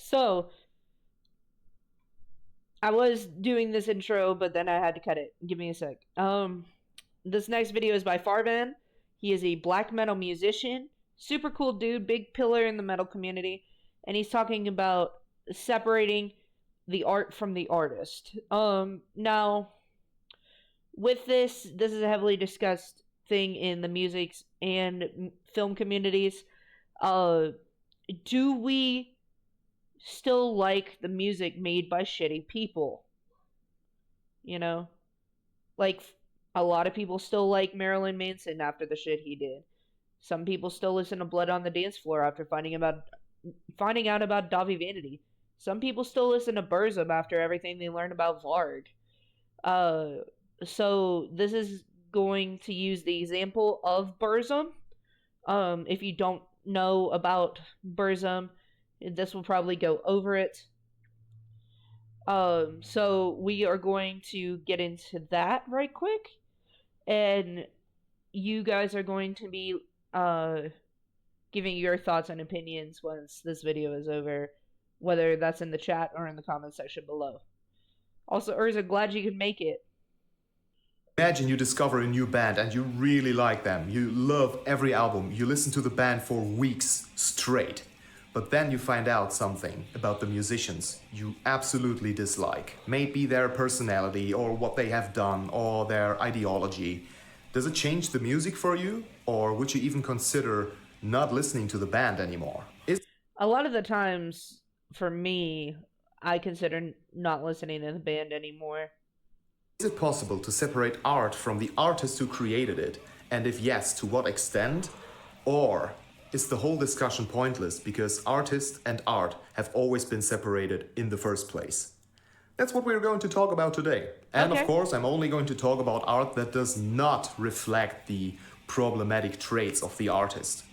So, I was doing this intro, but then I had to cut it. Give me a sec. This next video is by Farvann. He is a black metal musician, super cool dude, big pillar in the metal community, and he's talking about separating the art from the artist. Now with this is a heavily discussed thing in the music and film communities. Uh, do we still like the music made by shitty people? You know, like a lot of people still like Marilyn Manson after the shit he did. Some people still listen to Blood on the Dance Floor after finding out about Davi Vanity. Some people still listen to Burzum after everything they learned about Varg. Uh, so this is going to use the example of Burzum. If you don't know about Burzum, this will probably go over it. So we are going to get into that right quick, and you guys are going to be giving your thoughts and opinions once this video is over, whether that's in the chat or in the comment section below. Also, Urza, glad you could make it. Imagine you discover a new band and you really like them. You love every album. You listen to the band for weeks straight. But then you find out something about the musicians you absolutely dislike. Maybe their personality or what they have done or their ideology. Does it change the music for you? Or would you even consider not listening to the band anymore? A lot of the times, for me, I consider not listening to the band anymore. Is it possible to separate art from the artist who created it? And if yes, to what extent? Or is the whole discussion pointless because artist and art have always been separated in the first place? That's what we're going to talk about today. And Okay. of course, I'm only going to talk about art that does not reflect the problematic traits of the artist.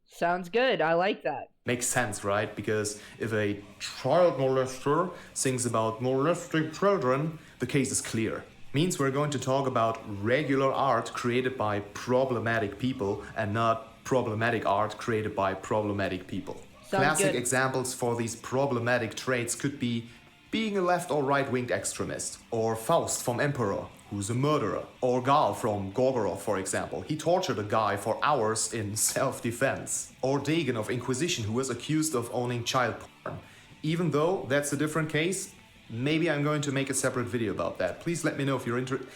Sounds good. I like that. Makes sense, right? Because if a child molester sings about molesting children, the case is clear. Means we're going to talk about regular art created by problematic people and not problematic art created by problematic people. Sounds Classic good. examples for these problematic traits could be being a left or right-winged extremist, or Faust from Emperor, who's a murderer, or Gal from Gorgoroth, for example. He tortured a guy for hours in self-defense. Or Dagon of Inquisition, who was accused of owning child porn. Even though that's a different case, maybe I'm going to make a separate video about that. Please let me know if you're interested.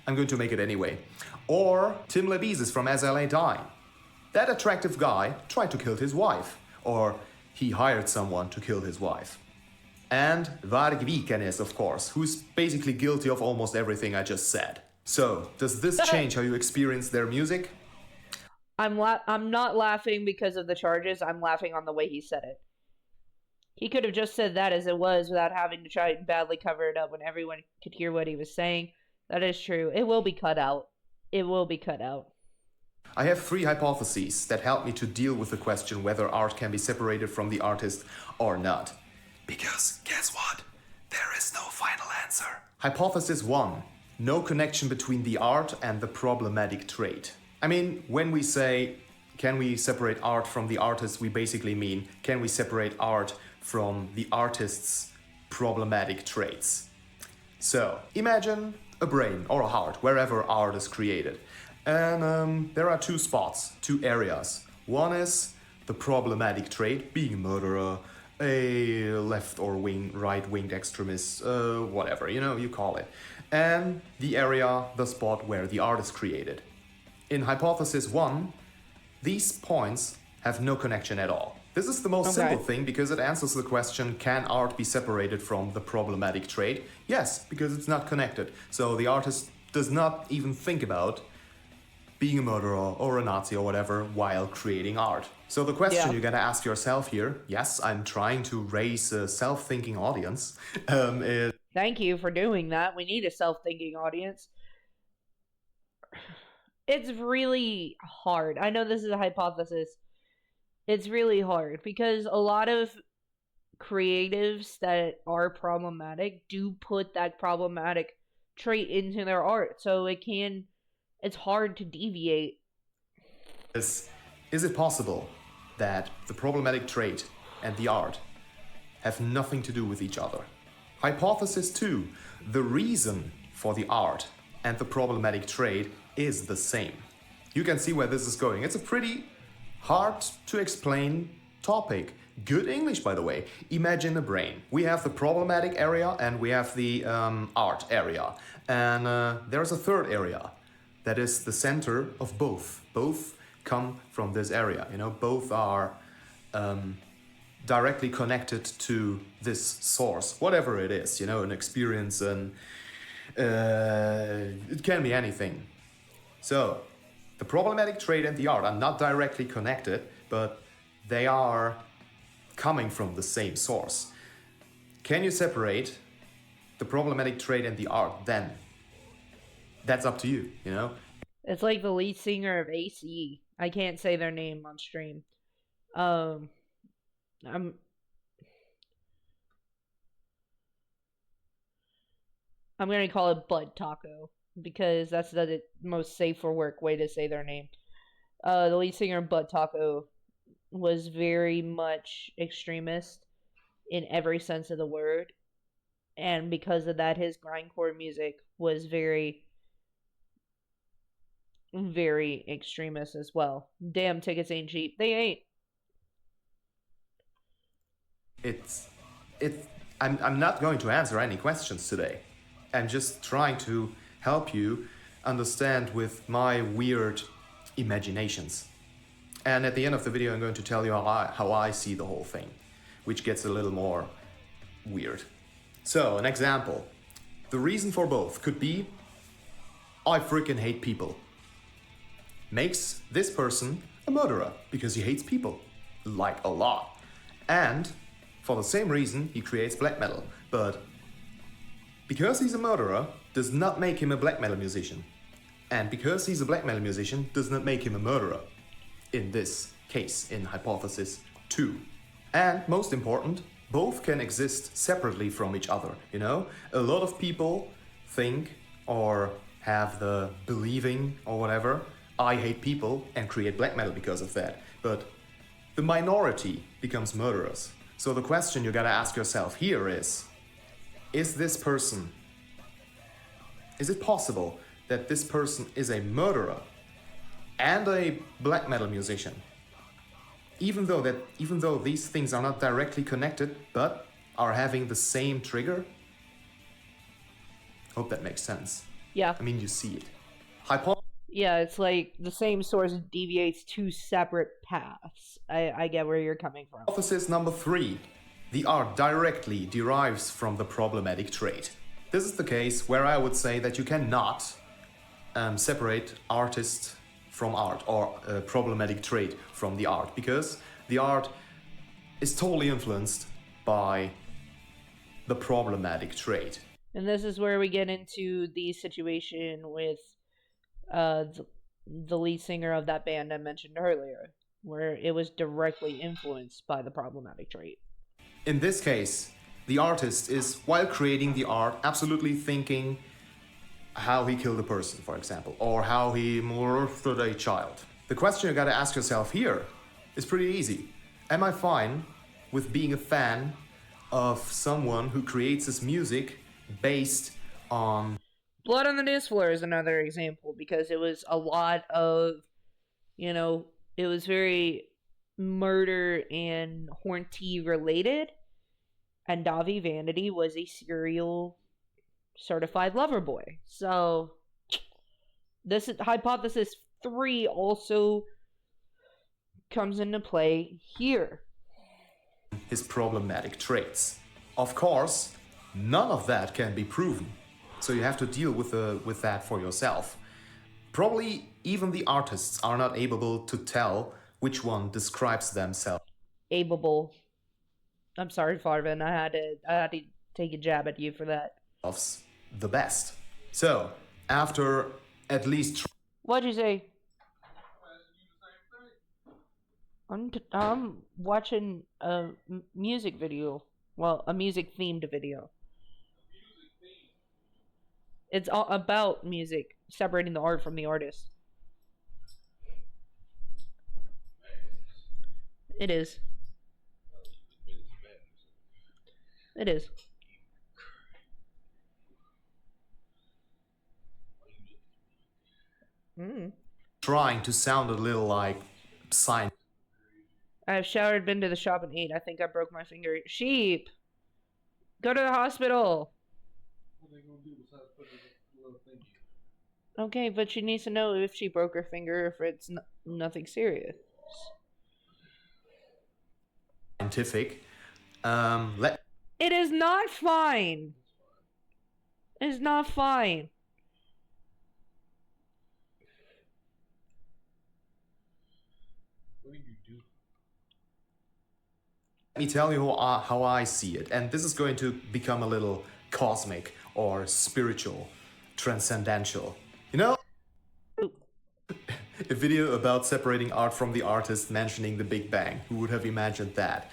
I'm going to make it anyway. Or Tim Lebesis from As LA Die. That attractive guy tried to kill his wife. Or he hired someone to kill his wife. And Varg Vikernes, of course, who's basically guilty of almost everything I just said. So, does this change how you experience their music? I'm not laughing because of the charges. I'm laughing on the way he said it. He could have just said that as it was without having to try and badly cover it up when everyone could hear what he was saying. That is true. It will be cut out. It will be cut out. I have 3 hypotheses that help me to deal with the question whether art can be separated from the artist or not. Because, guess what? There is no final answer. Hypothesis 1. No connection between the art and the problematic trait. I mean, when we say, can we separate art from the artist, we basically mean, can we separate art from the artist's problematic traits? So, imagine a brain or a heart, wherever art is created. And there are 2 spots, 2 areas. One is the problematic trait, being a murderer, a left or right-winged extremist, whatever, you call it. And the area, the spot where the art is created. In hypothesis 1, these points have no connection at all. This is the most simple thing because it answers the question, can art be separated from the problematic trait? Yes, because it's not connected. So the artist does not even think about being a murderer or a Nazi or whatever while creating art. So the question you're gonna ask yourself here, yes, I'm trying to raise a self-thinking audience, is... Thank you for doing that. We need a self-thinking audience. It's really hard. I know this is a hypothesis. It's really hard because a lot of creatives that are problematic do put that problematic trait into their art. So it's hard to deviate. Is it possible that the problematic trait and the art have nothing to do with each other. Hypothesis 2. The reason for the art and the problematic trait is the same. You can see where this is going. It's a pretty hard to explain topic. Good English, by the way. Imagine a brain. We have the problematic area and we have the art area. And there's a third area that is the center of both. Both come from this area. You know, both are directly connected to this source, whatever it is. You know, an experience, and it can be anything. So, the problematic trait and the art are not directly connected, but they are coming from the same source. Can you separate the problematic trait and the art then? That's up to you, you know? It's like the lead singer of AC. I can't say their name on stream. I'm gonna call it Bud Taco because that's the most safe for work way to say their name. The lead singer of Bud Taco was very much extremist in every sense of the word, and because of that, his grindcore music was very, very extremist as well. Damn, tickets ain't cheap. They ain't. I'm not going to answer any questions today. I'm just trying to help you understand with my weird imaginations. And at the end of the video, I'm going to tell you how I see the whole thing, which gets a little more weird. So, an example. The reason for both could be, I freaking hate people. Makes this person a murderer because he hates people, like a lot. And for the same reason, he creates black metal. But because he's a murderer does not make him a black metal musician. And because he's a black metal musician does not make him a murderer. In this case, in hypothesis 2. And most important, both can exist separately from each other, you know? A lot of people think or have the believing or whatever, I hate people and create black metal because of that. But the minority becomes murderers. So the question you gotta ask yourself here is this person, is it possible that this person is a murderer and a black metal musician? Even though these things are not directly connected, but are having the same trigger? Hope that makes sense. Yeah. I mean, you see it. Yeah, it's like the same source deviates two separate paths. I get where you're coming from. Hypothesis number 3. The art directly derives from the problematic trait. This is the case where I would say that you cannot separate artist from art, or a problematic trait from the art, because the art is totally influenced by the problematic trait. And this is where we get into the situation with the lead singer of that band I mentioned earlier, where it was directly influenced by the problematic trait. In this case, the artist is, while creating the art, absolutely thinking how he killed a person, for example, or how he molested a child. The question you gotta ask yourself here is pretty easy. Am I fine with being a fan of someone who creates his music based on... Blood on the Dance Floor is another example, because it was a lot of, you know, it was very murder and Horn-T related, and Davi Vanity was a serial certified lover boy. So this is hypothesis 3 also comes into play here. His problematic traits. Of course, none of that can be proven. So you have to deal with that for yourself. Probably even the artists are not able to tell which one describes themselves. Able. I'm sorry, Farvann. I had to take a jab at you for that. The best. So, after at least... What'd you say? I'm watching a music video. Well, a music themed video. It's all about music, separating the art from the artist. It is. It is. Mm. Trying to sound a little like science. I have showered, been to the shop, and ate. I think I broke my finger. Sheep! Go to the hospital! What are they gonna do besides put a little thingy? Okay, but she needs to know if she broke her finger, if it's nothing serious. Scientific. It is not fine! It is not fine. What do you do? Let me tell you how I see it. And this is going to become a little cosmic or spiritual, transcendental. You know? A video about separating art from the artist mentioning the Big Bang. Who would have imagined that?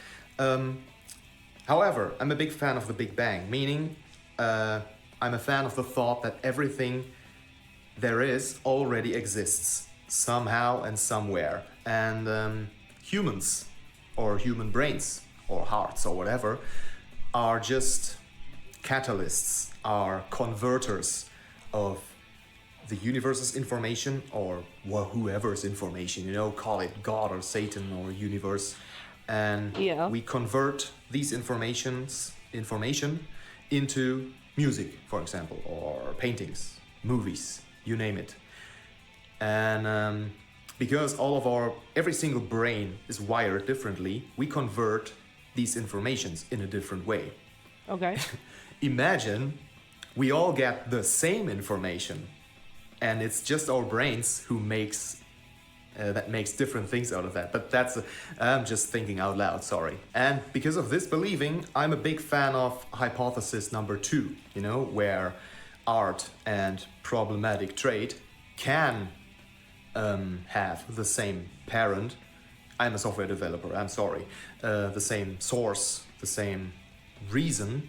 However, I'm a big fan of the Big Bang, meaning I'm a fan of the thought that everything there is already exists somehow and somewhere. And humans, or human brains, or hearts, or whatever, are just catalysts, are converters of the universe's information, or whoever's information, you know, call it God or Satan or universe. And Yeah. we convert these information into music, for example, or paintings, movies, you name it. And because every single brain is wired differently, we convert these informations in a different way. Okay. Imagine we all get the same information, and it's just our brains who makes different things out of that. But I'm just thinking out loud, sorry. And because of this believing, I'm a big fan of hypothesis number 2, you know, where art and problematic trait can have the same parent. I'm a software developer, I'm sorry. The same source, the same reason,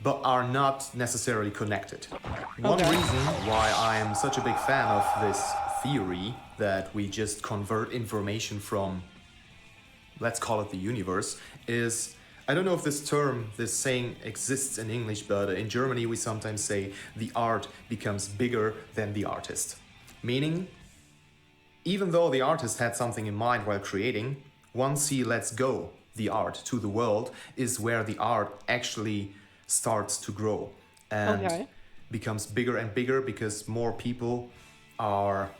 but are not necessarily connected. One reason why I am such a big fan of this theory that we just convert information from, let's call it the universe, is, I don't know if this saying exists in English, but in Germany we sometimes say the art becomes bigger than the artist. Meaning, even though the artist had something in mind while creating, once he lets go the art to the world is where the art actually starts to grow and becomes bigger and bigger, because more people are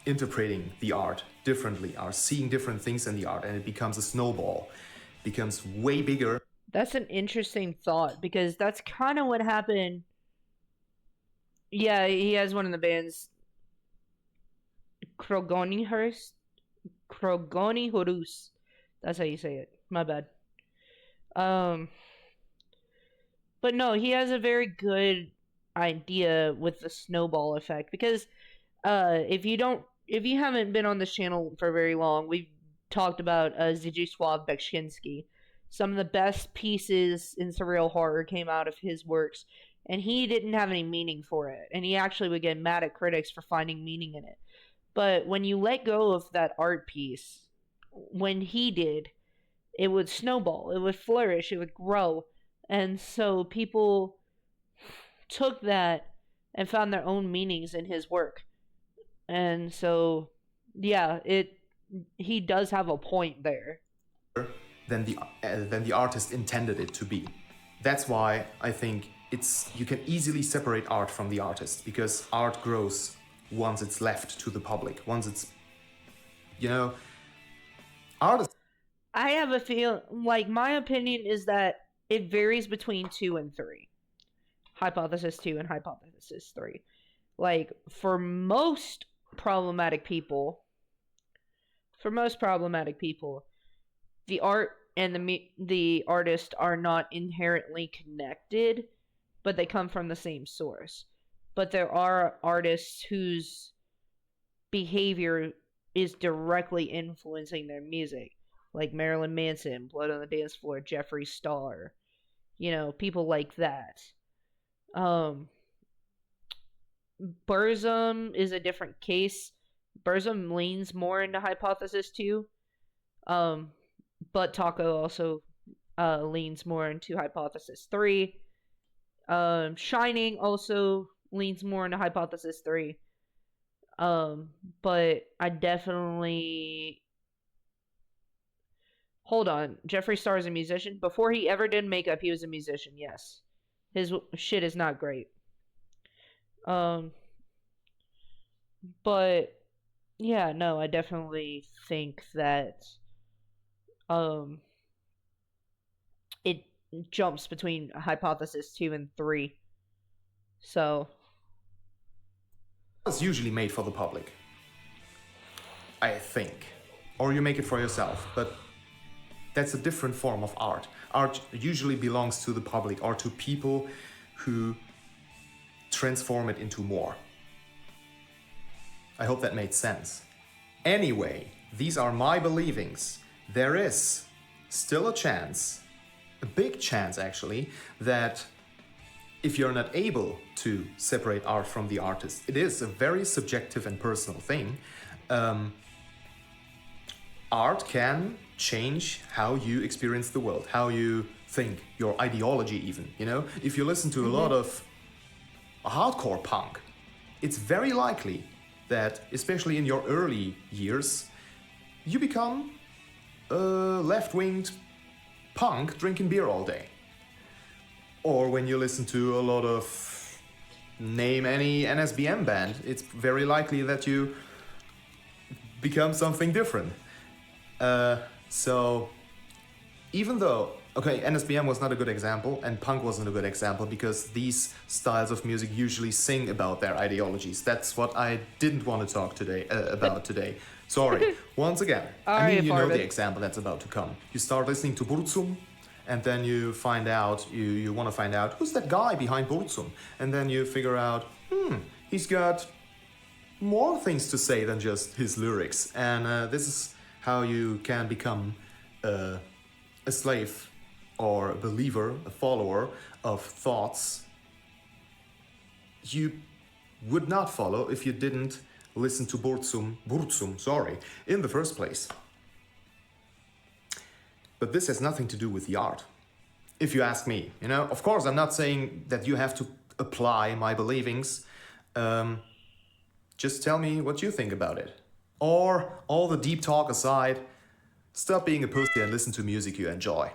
interpreting the art differently, are seeing different things in the art, and it becomes a snowball, becomes way bigger. That's an interesting thought, because that's kind of what happened. Yeah, he has one of the bands, Krogonyhurst. That's how you say it. My bad. But no, he has a very good idea with the snowball effect, because if you haven't been on this channel for very long, we've talked about Zdzisław Beksiński. Some of the best pieces in surreal horror came out of his works, and he didn't have any meaning for it, and he actually would get mad at critics for finding meaning in it. But when you let go of that art piece, when he did, it would snowball, it would flourish, it would grow. And so people took that and found their own meanings in his work. And so, yeah, he does have a point there. Than the artist intended it to be. That's why I think you can easily separate art from the artist, because art grows once it's left to the public, once it's, you know, artists. I have a feel, like, my opinion is that it varies between 2 and 3. Hypothesis 2 and hypothesis 3. Like, for most problematic people, the art and the artist are not inherently connected, but they come from the same source. But there are artists whose behavior is directly influencing their music, like Marilyn Manson, Blood on the Dance Floor, Jeffree Star, you know, people like that. Burzum is a different case. Burzum leans more into hypothesis 2. But Taco also leans more into hypothesis 3. Shining also leans more into hypothesis 3. But I definitely... Hold on. Jeffree Star is a musician? Before he ever did makeup, he was a musician, yes. His shit is not great. But yeah, no, I definitely think that it jumps between hypothesis 2 and 3. So It's usually made for the public, I think. Or you make it for yourself, but that's a different form of art. Art usually belongs to the public or to people who transform it into more. I hope that made sense. Anyway, these are my believings. There is still a chance, a big chance actually, that if you're not able to separate art from the artist, it is a very subjective and personal thing. Art can change how you experience the world, how you think, your ideology even, you know? If you listen to a lot of hardcore punk, it's very likely that, especially in your early years, you become a left-winged punk drinking beer all day. Or when you listen to a lot of, name any NSBM band, it's very likely that you become something different. So even though, okay, NSBM was not a good example and punk wasn't a good example because these styles of music usually sing about their ideologies. That's what I didn't want to talk today about today. Sorry. Once again, I mean, you know the example that's about to come. You start listening to Burzum, and then you find out, you want to find out, who's that guy behind Burzum? And then you figure out, he's got more things to say than just his lyrics. And this is how you can become a slave or a believer, a follower of thoughts you would not follow if you didn't listen to Burzum, in the first place. But this has nothing to do with the art, if you ask me. You know, of course, I'm not saying that you have to apply my believings. Just tell me what you think about it. Or, all the deep talk aside, stop being a pussy and listen to music you enjoy.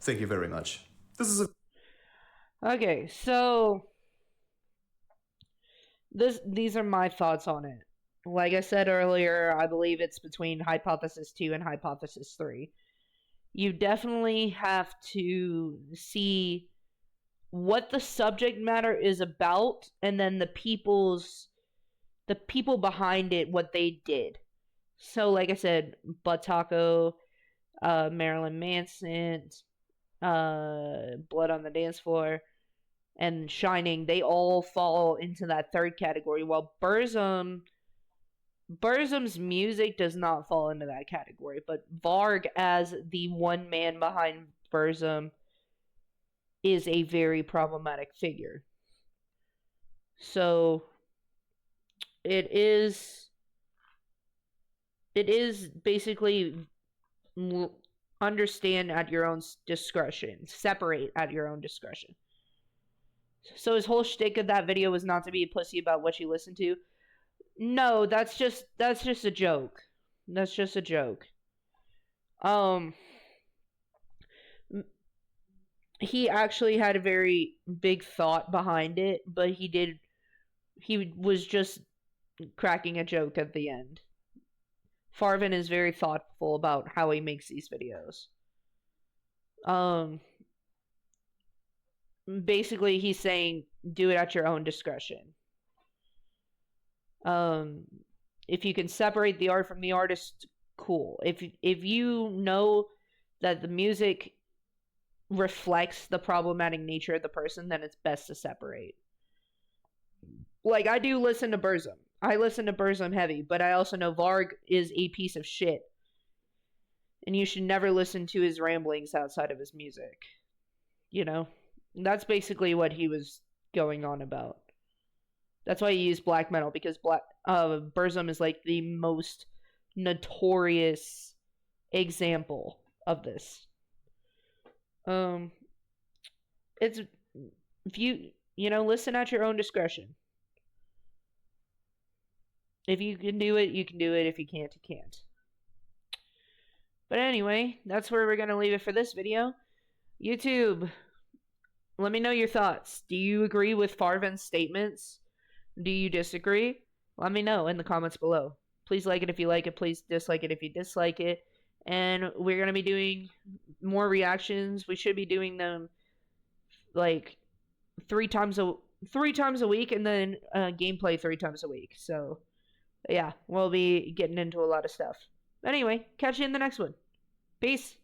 Thank you very much. This is a... Okay, so these are my thoughts on it. Like I said earlier, I believe it's between hypothesis 2 and hypothesis 3. You definitely have to see what the subject matter is about and then the people behind it, what they did. So like I said, Butt Taco, Marilyn Manson, Blood on the Dance Floor, and Shining, they all fall into that third category, while Burzum's music does not fall into that category, but Varg, as the one man behind Burzum, is a very problematic figure. So it is basically understand at your own discretion, separate at your own discretion. So his whole shtick of that video was not to be a pussy about what you listen to. No, that's just a joke. That's just a joke. He actually had a very big thought behind it, but he was just cracking a joke at the end. Farvann is very thoughtful about how he makes these videos. Basically he's saying do it at your own discretion. If you can separate the art from the artist, cool. If you know that the music reflects the problematic nature of the person, then it's best to separate. Like, I do listen to Burzum. I listen to Burzum heavy, but I also know Varg is a piece of shit. And you should never listen to his ramblings outside of his music. You know? That's basically what he was going on about. That's why he used black metal, because Burzum is like the most notorious example of this. Um, it's if you know, listen at your own discretion. If you can do it, you can do it. If you can't, you can't. But anyway, that's where we're gonna leave it for this video. YouTube, let me know your thoughts. Do you agree with Farvann's statements? Do you disagree? Let me know in the comments below. Please like it if you like it. Please dislike it if you dislike it. And we're gonna be doing more reactions. We should be doing them like three times a week, and then gameplay 3 times a week. So yeah, we'll be getting into a lot of stuff. Anyway, catch you in the next one. Peace.